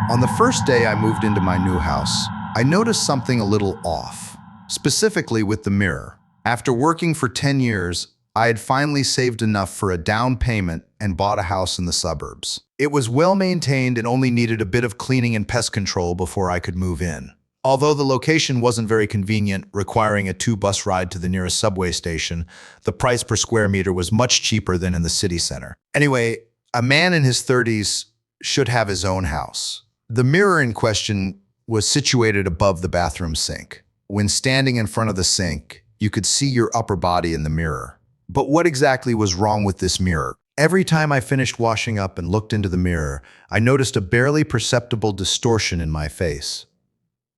On the first day I moved into my new house, I noticed something a little off, specifically with the mirror. After working for 10 years, I had finally saved enough for a down payment and bought a house in the suburbs. It was well maintained and only needed a bit of cleaning and pest control before I could move in. Although the location wasn't very convenient, requiring a 2-bus ride to the nearest subway station, the price per square meter was much cheaper than in the city center. Anyway, a man in his 30s should have his own house. The mirror in question was situated above the bathroom sink. When standing in front of the sink, you could see your upper body in the mirror. But what exactly was wrong with this mirror? Every time I finished washing up and looked into the mirror, I noticed a barely perceptible distortion in my face.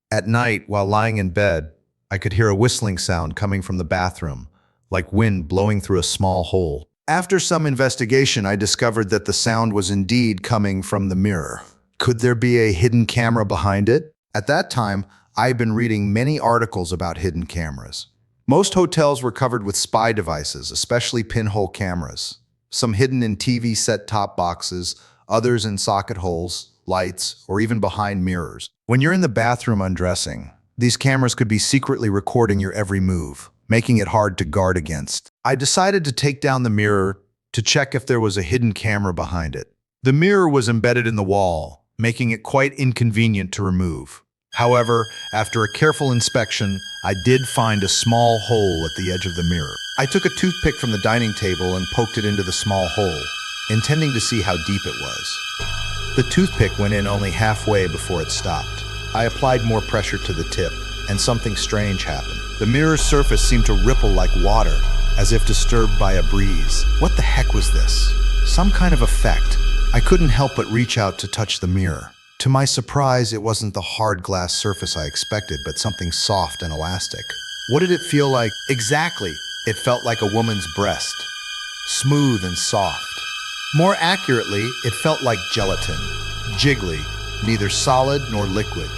At night, while lying in bed, I could hear a whistling sound coming from the bathroom, like wind blowing through a small hole. After some investigation, I discovered that the sound was indeed coming from the mirror. Could there be a hidden camera behind it? At that time, I had been reading many articles about hidden cameras. Most hotels were covered with spy devices, especially pinhole cameras. Some hidden in TV set-top boxes, others in socket holes, lights, or even behind mirrors. When you're in the bathroom undressing, these cameras could be secretly recording your every move, making it hard to guard against. I decided to take down the mirror to check if there was a hidden camera behind it. The mirror was embedded in the wall, making it quite inconvenient to remove. However, after a careful inspection, I did find a small hole at the edge of the mirror. I took a toothpick from the dining table and poked it into the small hole, intending to see how deep it was. The toothpick went in only halfway before it stopped. I applied more pressure to the tip, and something strange happened. The mirror's surface seemed to ripple like water, as if disturbed by a breeze. What the heck was this? Some kind of effect. I couldn't help but reach out to touch the mirror. To my surprise, it wasn't the hard glass surface I expected, but something soft and elastic. What did it feel like? Exactly. It felt like a woman's breast. Smooth and soft. More accurately, it felt like gelatin. Jiggly, neither solid nor liquid.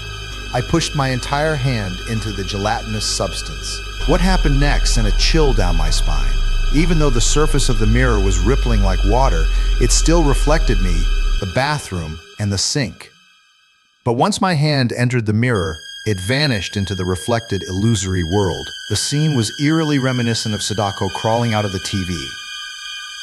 I pushed my entire hand into the gelatinous substance. What happened next sent a chill down my spine. Even though the surface of the mirror was rippling like water, it still reflected me, the bathroom, and the sink. But once my hand entered the mirror, it vanished into the reflected, illusory world. The scene was eerily reminiscent of Sadako crawling out of the TV.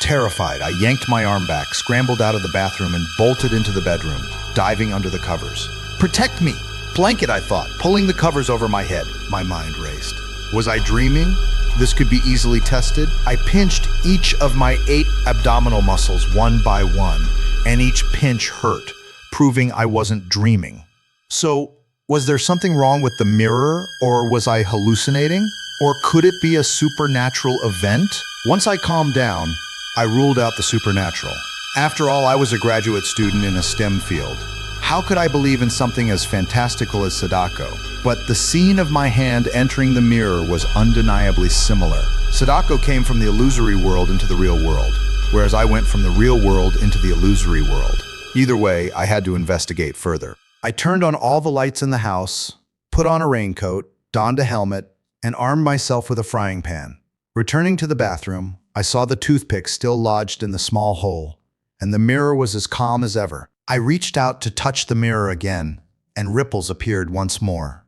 Terrified, I yanked my arm back, scrambled out of the bathroom, and bolted into the bedroom, diving under the covers. Protect me! Blanket, I thought, pulling the covers over my head. My mind raced. Was I dreaming? This could be easily tested. I pinched each of my 8 abdominal muscles one by one, and each pinch hurt, proving I wasn't dreaming. So, was there something wrong with the mirror, or was I hallucinating? Or could it be a supernatural event? Once I calmed down, I ruled out the supernatural. After all, I was a graduate student in a STEM field. How could I believe in something as fantastical as Sadako? But the scene of my hand entering the mirror was undeniably similar. Sadako came from the illusory world into the real world, whereas I went from the real world into the illusory world. Either way, I had to investigate further. I turned on all the lights in the house, put on a raincoat, donned a helmet, and armed myself with a frying pan. Returning to the bathroom, I saw the toothpick still lodged in the small hole, and the mirror was as calm as ever. I reached out to touch the mirror again, and ripples appeared once more.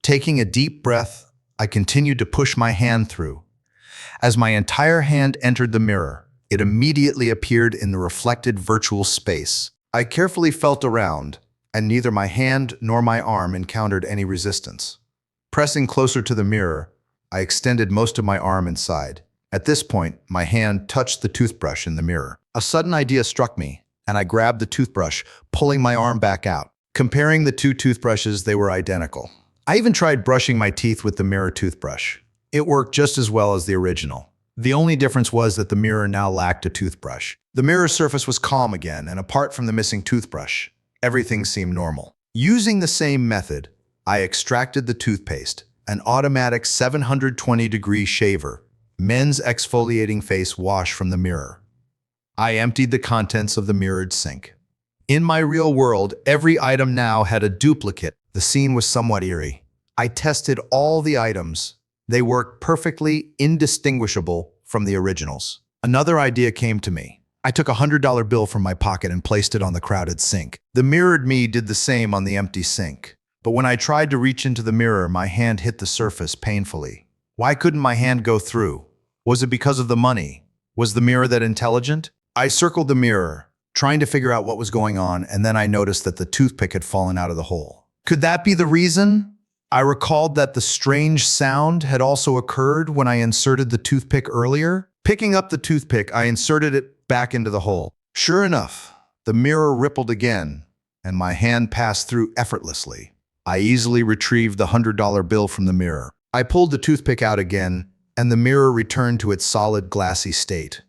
Taking a deep breath, I continued to push my hand through. As my entire hand entered the mirror, it immediately appeared in the reflected virtual space. I carefully felt around, and neither my hand nor my arm encountered any resistance. Pressing closer to the mirror, I extended most of my arm inside. At this point, my hand touched the toothbrush in the mirror. A sudden idea struck me, and I grabbed the toothbrush, pulling my arm back out. Comparing the two toothbrushes, they were identical. I even tried brushing my teeth with the mirror toothbrush. It worked just as well as the original. The only difference was that the mirror now lacked a toothbrush. The mirror's surface was calm again, and apart from the missing toothbrush, everything seemed normal. Using the same method, I extracted the toothpaste, an automatic 720-degree shaver, men's exfoliating face wash from the mirror. I emptied the contents of the mirrored sink. In my real world, every item now had a duplicate. The scene was somewhat eerie. I tested all the items. They worked perfectly indistinguishable from the originals. Another idea came to me. I took $100 bill from my pocket and placed it on the crowded sink. The mirrored me did the same on the empty sink. But when I tried to reach into the mirror, my hand hit the surface painfully. Why couldn't my hand go through? Was it because of the money? Was the mirror that intelligent? I circled the mirror, trying to figure out what was going on, and then I noticed that the toothpick had fallen out of the hole. Could that be the reason? I recalled that the strange sound had also occurred when I inserted the toothpick earlier. Picking up the toothpick, I inserted it back into the hole. Sure enough, the mirror rippled again, and my hand passed through effortlessly. I easily retrieved the $100 bill from the mirror. I pulled the toothpick out again, and the mirror returned to its solid, glassy state.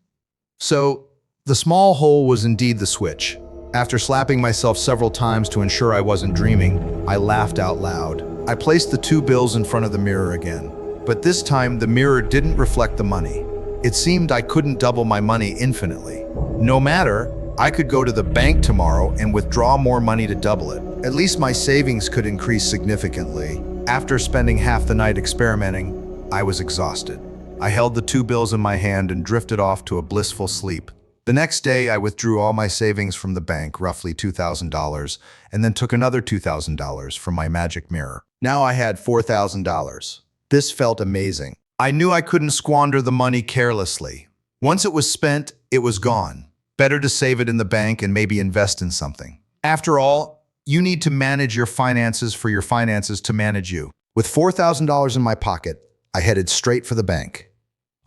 So, the small hole was indeed the switch. After slapping myself several times to ensure I wasn't dreaming, I laughed out loud. I placed the 2 bills in front of the mirror again. But this time, the mirror didn't reflect the money. It seemed I couldn't double my money infinitely. No matter, I could go to the bank tomorrow and withdraw more money to double it. At least my savings could increase significantly. After spending half the night experimenting, I was exhausted. I held the 2 bills in my hand and drifted off to a blissful sleep. The next day, I withdrew all my savings from the bank, roughly $2,000, and then took another $2,000 from my magic mirror. Now I had $4,000. This felt amazing. I knew I couldn't squander the money carelessly. Once it was spent, it was gone. Better to save it in the bank and maybe invest in something. After all, you need to manage your finances for your finances to manage you. With $4,000 in my pocket, I headed straight for the bank.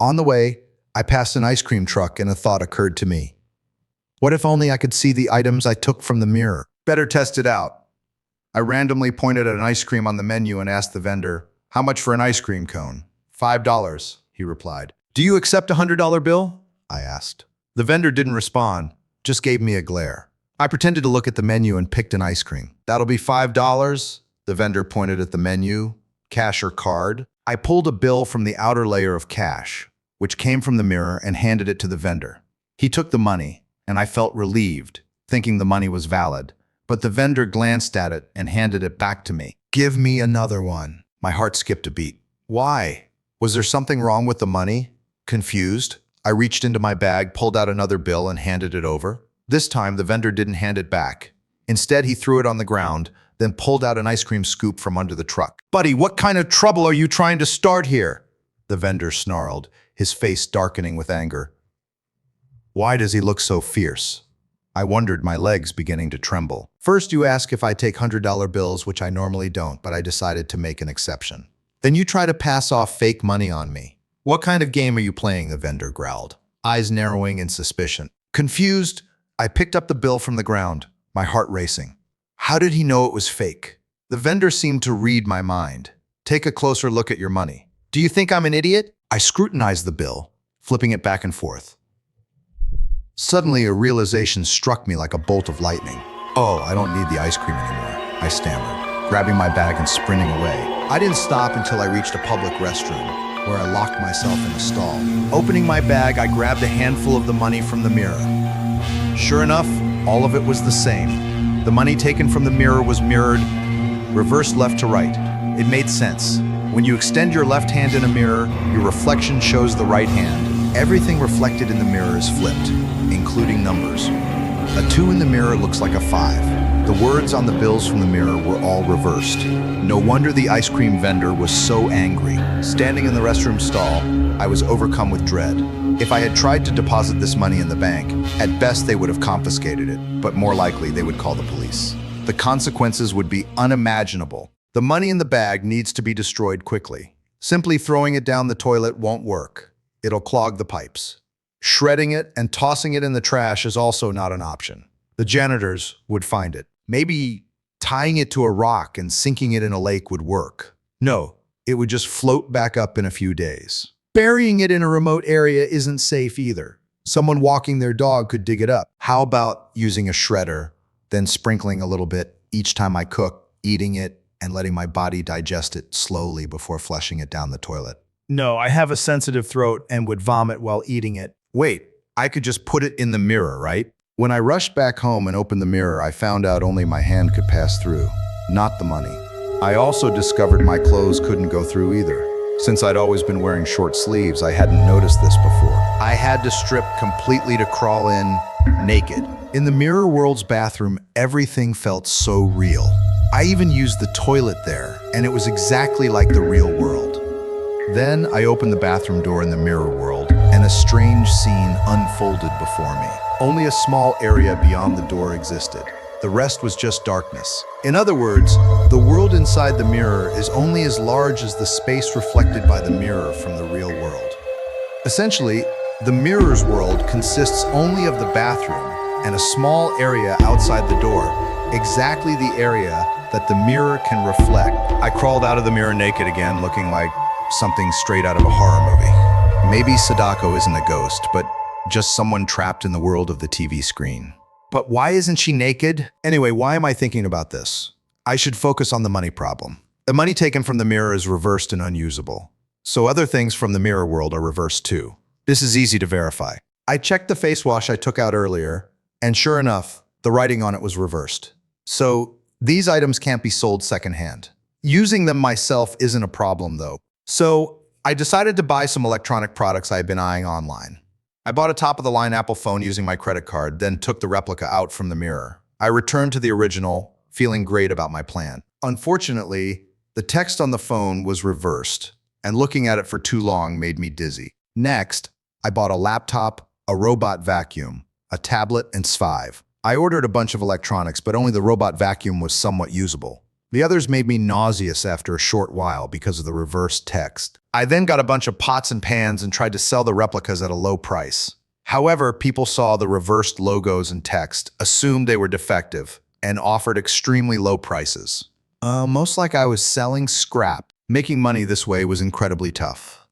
On the way, I passed an ice cream truck and a thought occurred to me. What if only I could see the items I took from the mirror? Better test it out. I randomly pointed at an ice cream on the menu and asked the vendor, "How much for an ice cream cone?" $5, he replied. "Do you accept a $100 bill?" I asked. The vendor didn't respond, just gave me a glare. I pretended to look at the menu and picked an ice cream. "That'll be $5. The vendor pointed at the menu. "Cash or card?" I pulled a bill from the outer layer of cash, which came from the mirror, and handed it to the vendor. He took the money, and I felt relieved, thinking the money was valid. But the vendor glanced at it and handed it back to me. "Give me another one." My heart skipped a beat. Why? Was there something wrong with the money? Confused, I reached into my bag, pulled out another bill, and handed it over. This time, the vendor didn't hand it back. Instead, he threw it on the ground, then pulled out an ice cream scoop from under the truck. "Buddy, what kind of trouble are you trying to start here?" The vendor snarled, his face darkening with anger. Why does he look so fierce? I wondered, my legs beginning to tremble. First, you ask if I take $100 bills, which I normally don't, but I decided to make an exception. Then you try to pass off fake money on me. "What kind of game are you playing?" the vendor growled, eyes narrowing in suspicion. Confused, I picked up the bill from the ground, my heart racing. How did he know it was fake? The vendor seemed to read my mind. "Take a closer look at your money." "Do you think I'm an idiot?" I scrutinized the bill, flipping it back and forth. Suddenly, a realization struck me like a bolt of lightning. "Oh, I don't need the ice cream anymore," I stammered, grabbing my bag and sprinting away. I didn't stop until I reached a public restroom, where I locked myself in a stall. Opening my bag, I grabbed a handful of the money from the mirror. Sure enough, all of it was the same. The money taken from the mirror was mirrored, reversed left to right. It made sense. When you extend your left hand in a mirror, your reflection shows the right hand. Everything reflected in the mirror is flipped, including numbers. A 2 in the mirror looks like a 5. The words on the bills from the mirror were all reversed. No wonder the ice cream vendor was so angry. Standing in the restroom stall, I was overcome with dread. If I had tried to deposit this money in the bank, at best they would have confiscated it, but more likely they would call the police. The consequences would be unimaginable. The money in the bag needs to be destroyed quickly. Simply throwing it down the toilet won't work. It'll clog the pipes. Shredding it and tossing it in the trash is also not an option. The janitors would find it. Maybe tying it to a rock and sinking it in a lake would work. No, it would just float back up in a few days. Burying it in a remote area isn't safe either. Someone walking their dog could dig it up. How about using a shredder, then sprinkling a little bit each time I cook, eating it, and letting my body digest it slowly before flushing it down the toilet? No, I have a sensitive throat and would vomit while eating it. Wait, I could just put it in the mirror, right? When I rushed back home and opened the mirror, I found out only my hand could pass through, not the money. I also discovered my clothes couldn't go through either. Since I'd always been wearing short sleeves, I hadn't noticed this before. I had to strip completely to crawl in naked. In the Mirror World's bathroom, everything felt so real. I even used the toilet there, and it was exactly like the real world. Then I opened the bathroom door in the Mirror World, and a strange scene unfolded before me. Only a small area beyond the door existed. The rest was just darkness. In other words, the world inside the mirror is only as large as the space reflected by the mirror from the real world. Essentially, the mirror's world consists only of the bathroom and a small area outside the door, exactly the area that the mirror can reflect. I crawled out of the mirror naked again, looking like something straight out of a horror movie. Maybe Sadako isn't a ghost, but just someone trapped in the world of the TV screen. But why isn't she naked? Anyway, why am I thinking about this? I should focus on the money problem. The money taken from the mirror is reversed and unusable. So other things from the mirror world are reversed too. This is easy to verify. I checked the face wash I took out earlier, and sure enough, the writing on it was reversed. So these items can't be sold secondhand. Using them myself isn't a problem though. So I decided to buy some electronic products I had been eyeing online. I bought a top-of-the-line Apple phone using my credit card, then took the replica out from the mirror. I returned to the original, feeling great about my plan. Unfortunately, the text on the phone was reversed, and looking at it for too long made me dizzy. Next, I bought a laptop, a robot vacuum, a tablet, and Svive. I ordered a bunch of electronics, but only the robot vacuum was somewhat usable. The others made me nauseous after a short while because of the reversed text. I then got a bunch of pots and pans and tried to sell the replicas at a low price. However, people saw the reversed logos and text, assumed they were defective, and offered extremely low prices. Most like I was selling scrap. Making money this way was incredibly tough.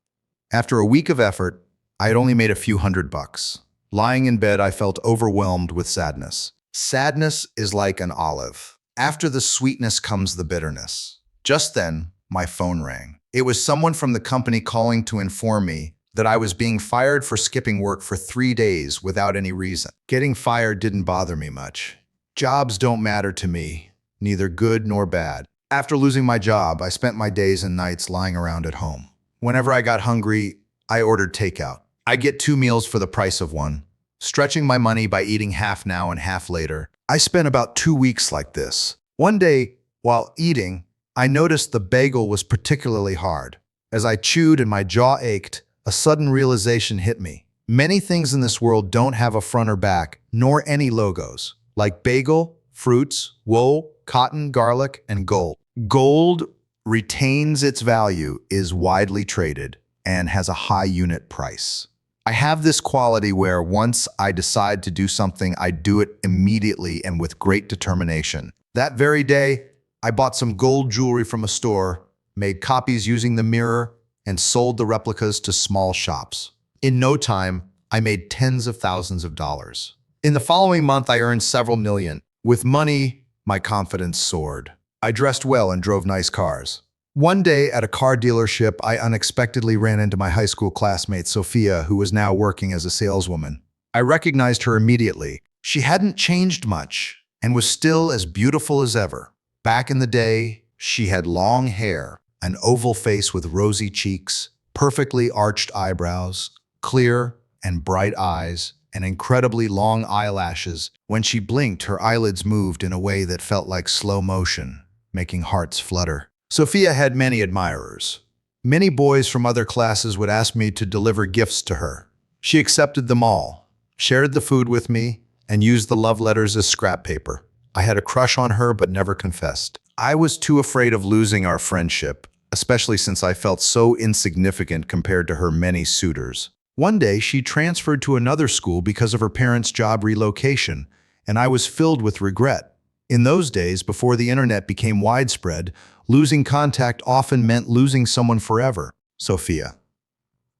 After a week of effort, I had only made a few $100. Lying in bed, I felt overwhelmed with sadness. Sadness is like an olive. After the sweetness comes the bitterness. Just then, my phone rang. It was someone from the company calling to inform me that I was being fired for skipping work for 3 days without any reason. Getting fired didn't bother me much. Jobs don't matter to me, neither good nor bad. After losing my job, I spent my days and nights lying around at home. Whenever I got hungry, I ordered takeout. I get 2 meals for the price of one, stretching my money by eating half now and half later. I spent about 2 weeks like this. One day, while eating, I noticed the bagel was particularly hard. As I chewed and my jaw ached, a sudden realization hit me. Many things in this world don't have a front or back, nor any logos, like bagel, fruits, wool, cotton, garlic, and gold. Gold retains its value, is widely traded, and has a high unit price. I have this quality where once I decide to do something, I do it immediately and with great determination. That very day, I bought some gold jewelry from a store, made copies using the mirror, and sold the replicas to small shops. In no time, I made tens of thousands of dollars. In the following month, I earned several million. With money, my confidence soared. I dressed well and drove nice cars. One day at a car dealership, I unexpectedly ran into my high school classmate, Sophia, who was now working as a saleswoman. I recognized her immediately. She hadn't changed much and was still as beautiful as ever. Back in the day, she had long hair, an oval face with rosy cheeks, perfectly arched eyebrows, clear and bright eyes, and incredibly long eyelashes. When she blinked, her eyelids moved in a way that felt like slow motion, making hearts flutter. Sophia had many admirers. Many boys from other classes would ask me to deliver gifts to her. She accepted them all, shared the food with me, and used the love letters as scrap paper. I had a crush on her but never confessed. I was too afraid of losing our friendship, especially since I felt so insignificant compared to her many suitors. One day, she transferred to another school because of her parents' job relocation, and I was filled with regret. In those days, before the internet became widespread, losing contact often meant losing someone forever. Sophia.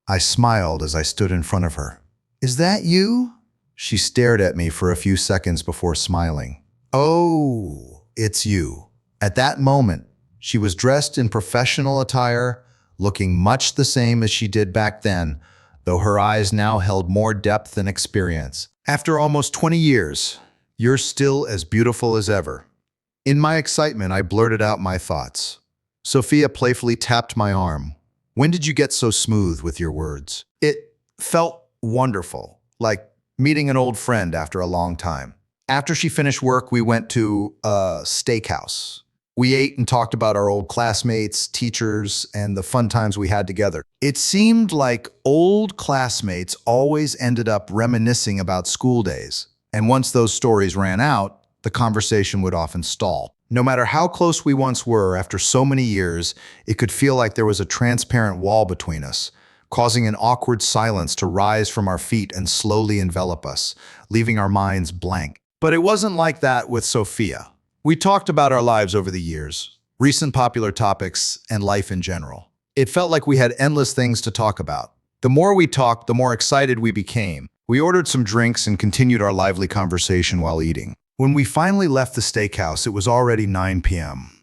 I smiled as I stood in front of her. "Is that you?" She stared at me for a few seconds before smiling. "Oh, it's you." At that moment, she was dressed in professional attire, looking much the same as she did back then, though her eyes now held more depth and experience. "After almost 20 years, you're still as beautiful as ever." In my excitement, I blurted out my thoughts. Sophia playfully tapped my arm. When did you get so smooth with your words? It felt wonderful, like meeting an old friend after a long time. After she finished work, we went to a steakhouse. We ate and talked about our old classmates, teachers, and the fun times we had together. It seemed like old classmates always ended up reminiscing about school days. And once those stories ran out, the conversation would often stall. No matter how close we once were, after so many years, it could feel like there was a transparent wall between us, causing an awkward silence to rise from our feet and slowly envelop us, leaving our minds blank. But it wasn't like that with Sophia. We talked about our lives over the years, recent popular topics, and life in general. It felt like we had endless things to talk about. The more we talked, the more excited we became. We ordered some drinks and continued our lively conversation while eating. When we finally left the steakhouse, it was already 9 p.m.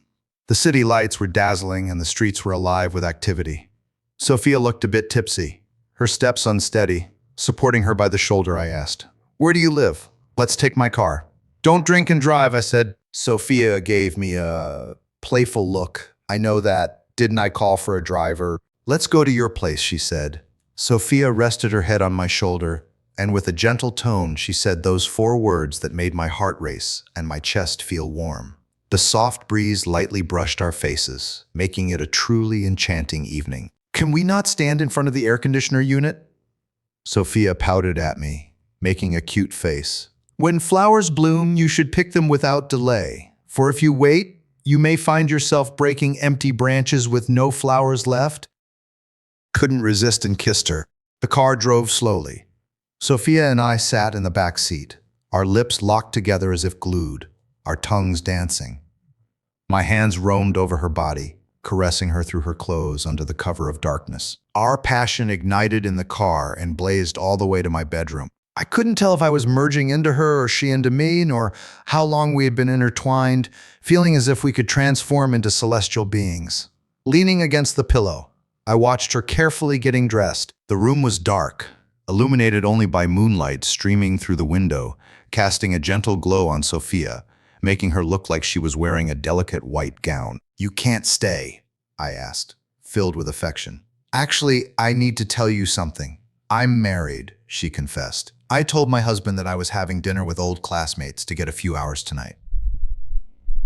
The city lights were dazzling and the streets were alive with activity. Sophia looked a bit tipsy, her steps unsteady. Supporting her by the shoulder, I asked, "Where do you live? Let's take my car." "Don't drink and drive," I said. Sophia gave me a playful look. "I know that. Didn't I call for a driver?" "Let's go to your place," she said. Sophia rested her head on my shoulder, and with a gentle tone, she said those 4 words that made my heart race and my chest feel warm. The soft breeze lightly brushed our faces, making it a truly enchanting evening. "Can we not stand in front of the air conditioner unit?" Sophia pouted at me, making a cute face. "When flowers bloom, you should pick them without delay. For if you wait, you may find yourself breaking empty branches with no flowers left." Couldn't resist and kissed her. The car drove slowly. Sophia and I sat in the back seat, our lips locked together as if glued, our tongues dancing. My hands roamed over her body, caressing her through her clothes under the cover of darkness. Our passion ignited in the car and blazed all the way to my bedroom. I couldn't tell if I was merging into her or she into me, nor how long we had been intertwined, feeling as if we could transform into celestial beings. Leaning against the pillow, I watched her carefully getting dressed. The room was dark, illuminated only by moonlight streaming through the window, casting a gentle glow on Sophia, making her look like she was wearing a delicate white gown. "You can't stay," I asked, filled with affection. "Actually, I need to tell you something. I'm married," she confessed. "I told my husband that I was having dinner with old classmates to get a few hours tonight."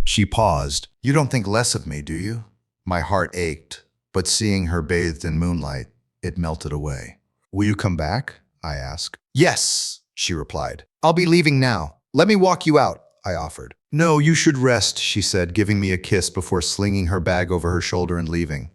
She paused. "You don't think less of me, do you?" My heart ached, but seeing her bathed in moonlight, it melted away. "Will you come back?" I asked. "Yes," she replied. "I'll be leaving now. Let me walk you out," I offered. "No, you should rest," she said, giving me a kiss before slinging her bag over her shoulder and leaving.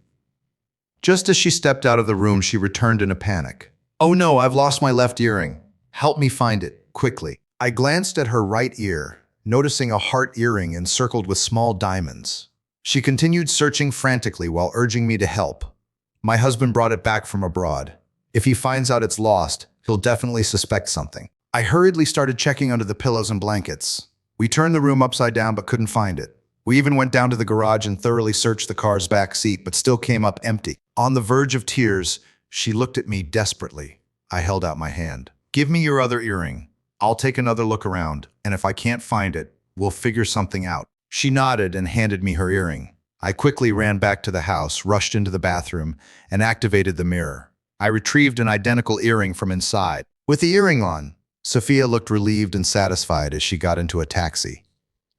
Just as she stepped out of the room, she returned in a panic. "Oh no, I've lost my left earring. Help me find it, quickly." I glanced at her right ear, noticing a heart earring encircled with small diamonds. She continued searching frantically while urging me to help. "My husband brought it back from abroad. If he finds out it's lost, he'll definitely suspect something." I hurriedly started checking under the pillows and blankets. We turned the room upside down but couldn't find it. We even went down to the garage and thoroughly searched the car's back seat, but still came up empty. On the verge of tears, she looked at me desperately. I held out my hand. "Give me your other earring. I'll take another look around, and if I can't find it, we'll figure something out." She nodded and handed me her earring. I quickly ran back to the house, rushed into the bathroom, and activated the mirror. I retrieved an identical earring from inside. With the earring on, Sophia looked relieved and satisfied as she got into a taxi.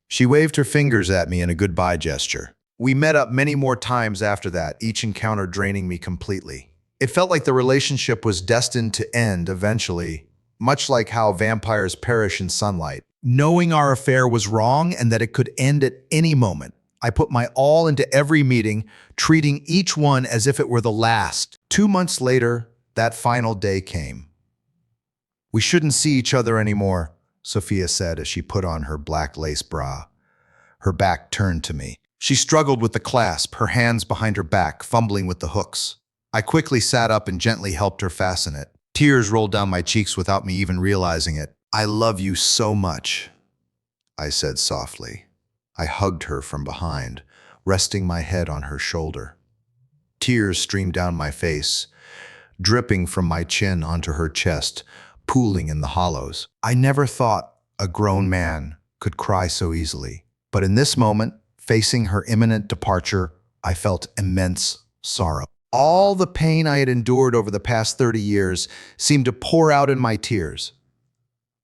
She waved her fingers at me in a goodbye gesture. We met up many more times after that, each encounter draining me completely. It felt like the relationship was destined to end eventually, much like how vampires perish in sunlight. Knowing our affair was wrong and that it could end at any moment, I put my all into every meeting, treating each one as if it were the last. 2 months later, that final day came. "We shouldn't see each other anymore," Sophia said as she put on her black lace bra. Her back turned to me. She struggled with the clasp, her hands behind her back, fumbling with the hooks. I quickly sat up and gently helped her fasten it. Tears rolled down my cheeks without me even realizing it. "I love you so much," I said softly. I hugged her from behind, resting my head on her shoulder. Tears streamed down my face, dripping from my chin onto her chest, pooling in the hollows. I never thought a grown man could cry so easily. But in this moment, facing her imminent departure, I felt immense sorrow. All the pain I had endured over the past 30 years seemed to pour out in my tears.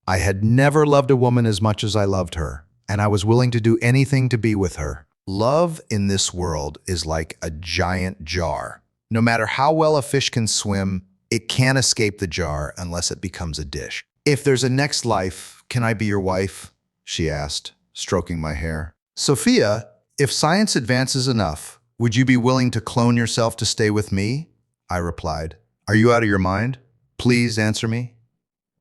I had never loved a woman as much as I loved her, and I was willing to do anything to be with her. Love in this world is like a giant jar. No matter how well a fish can swim, it can't escape the jar unless it becomes a dish. "If there's a next life, can I be your wife?" she asked, stroking my hair. "Sophia, if science advances enough, would you be willing to clone yourself to stay with me?" I replied. "Are you out of your mind? Please answer me.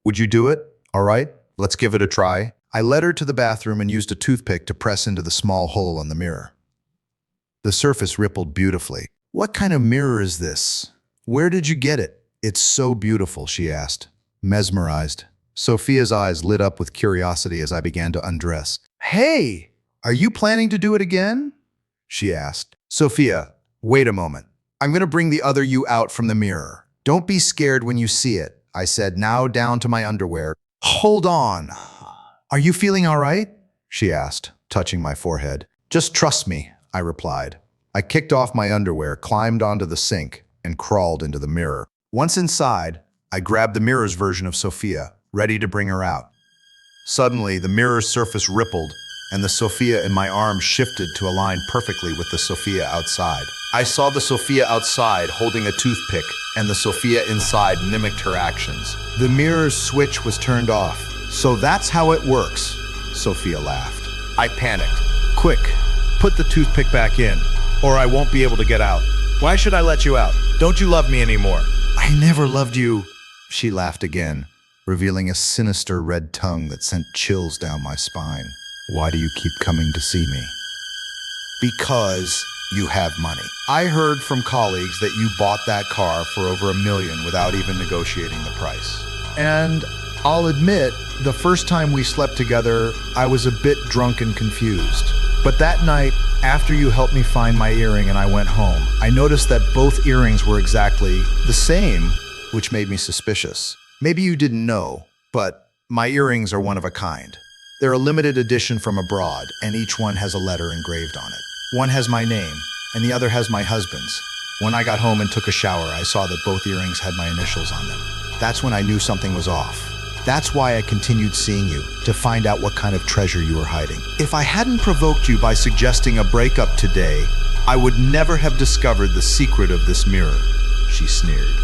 Would you do it? All right, let's give it a try." I led her to the bathroom and used a toothpick to press into the small hole on the mirror. The surface rippled beautifully. "What kind of mirror is this? Where did you get it?" "It's so beautiful," she asked, mesmerized. Sophia's eyes lit up with curiosity as I began to undress. "Hey, are you planning to do it again?" she asked. "Sophia, wait a moment. I'm going to bring the other you out from the mirror. Don't be scared when you see it," I said, now down to my underwear. "Hold on. Are you feeling all right?" she asked, touching my forehead. "Just trust me," I replied. I kicked off my underwear, climbed onto the sink, and crawled into the mirror. Once inside, I grabbed the mirror's version of Sophia, ready to bring her out. Suddenly, the mirror's surface rippled, and the Sophia in my arms shifted to align perfectly with the Sophia outside. I saw the Sophia outside holding a toothpick, and the Sophia inside mimicked her actions. The mirror's switch was turned off. "So that's how it works," Sophia laughed. I panicked. "Quick, put the toothpick back in, or I won't be able to get out. Why should I let you out? Don't you love me anymore?" "I never loved you," she laughed again, revealing a sinister red tongue that sent chills down my spine. "Why do you keep coming to see me?" "Because you have money. I heard from colleagues that you bought that car for over $1 million without even negotiating the price. And I'll admit, the first time we slept together, I was a bit drunk and confused. But that night, after you helped me find my earring and I went home, I noticed that both earrings were exactly the same, which made me suspicious. Maybe you didn't know, but my earrings are one of a kind. They're a limited edition from abroad, and each one has a letter engraved on it. One has my name, and the other has my husband's. When I got home and took a shower, I saw that both earrings had my initials on them. That's when I knew something was off. That's why I continued seeing you, to find out what kind of treasure you were hiding. If I hadn't provoked you by suggesting a breakup today, I would never have discovered the secret of this mirror," she sneered.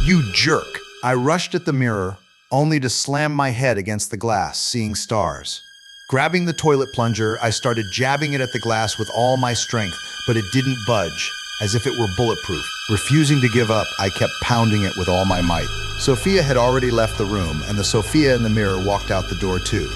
"You jerk!" I rushed at the mirror, only to slam my head against the glass, seeing stars. Grabbing the toilet plunger, I started jabbing it at the glass with all my strength, but it didn't budge, as if it were bulletproof. Refusing to give up, I kept pounding it with all my might. Sophia had already left the room, and the Sophia in the mirror walked out the door too.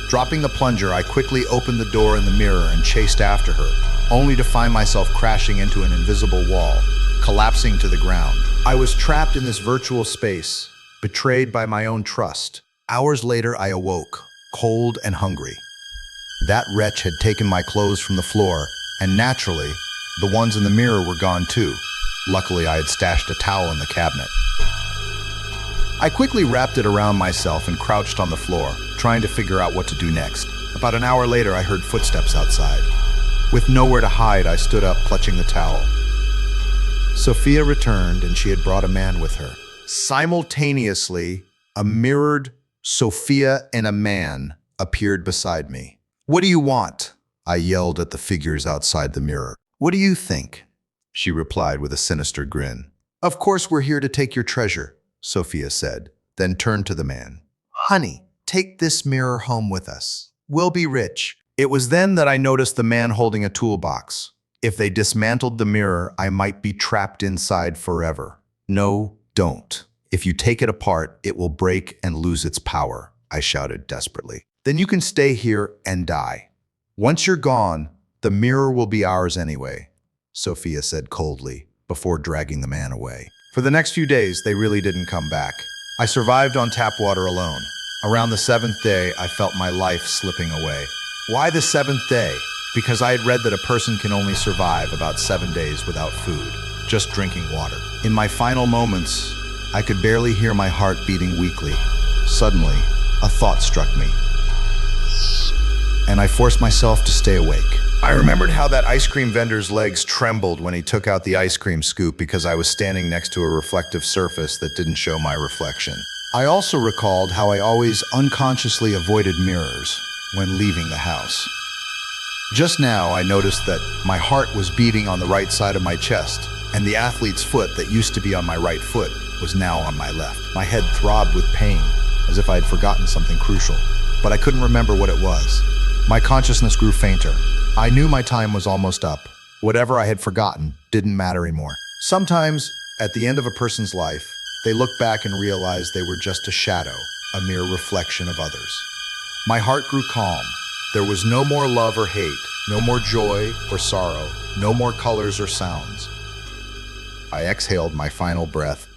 Dropping the plunger, I quickly opened the door in the mirror and chased after her, only to find myself crashing into an invisible wall, collapsing to the ground. I was trapped in this virtual space, betrayed by my own trust. Hours later, I awoke, cold and hungry. That wretch had taken my clothes from the floor, and naturally, the ones in the mirror were gone too. Luckily, I had stashed a towel in the cabinet. I quickly wrapped it around myself and crouched on the floor, trying to figure out what to do next. About an hour later, I heard footsteps outside. With nowhere to hide, I stood up, clutching the towel. Sophia returned, and she had brought a man with her. Simultaneously, a mirrored Sophia and a man appeared beside me. "What do you want?" I yelled at the figures outside the mirror. "What do you think?" she replied with a sinister grin. "Of course we're here to take your treasure," Sophia said, then turned to the man. "Honey, take this mirror home with us. We'll be rich." It was then that I noticed the man holding a toolbox. If they dismantled the mirror, I might be trapped inside forever. "No, don't. If you take it apart, it will break and lose its power," I shouted desperately. "Then you can stay here and die. Once you're gone, the mirror will be ours anyway," Sophia said coldly, before dragging the man away. For the next few days, they really didn't come back. I survived on tap water alone. Around the 7th day, I felt my life slipping away. Why the 7th day? Because I had read that a person can only survive about 7 days without food, just drinking water. In my final moments, I could barely hear my heart beating weakly. Suddenly, a thought struck me, and I forced myself to stay awake. I remembered how that ice cream vendor's legs trembled when he took out the ice cream scoop because I was standing next to a reflective surface that didn't show my reflection. I also recalled how I always unconsciously avoided mirrors when leaving the house. Just now, I noticed that my heart was beating on the right side of my chest, and the athlete's foot that used to be on my right foot was now on my left. My head throbbed with pain, as if I had forgotten something crucial, but I couldn't remember what it was. My consciousness grew fainter. I knew my time was almost up. Whatever I had forgotten didn't matter anymore. Sometimes, at the end of a person's life, they look back and realize they were just a shadow, a mere reflection of others. My heart grew calm. There was no more love or hate, no more joy or sorrow, no more colors or sounds. I exhaled my final breath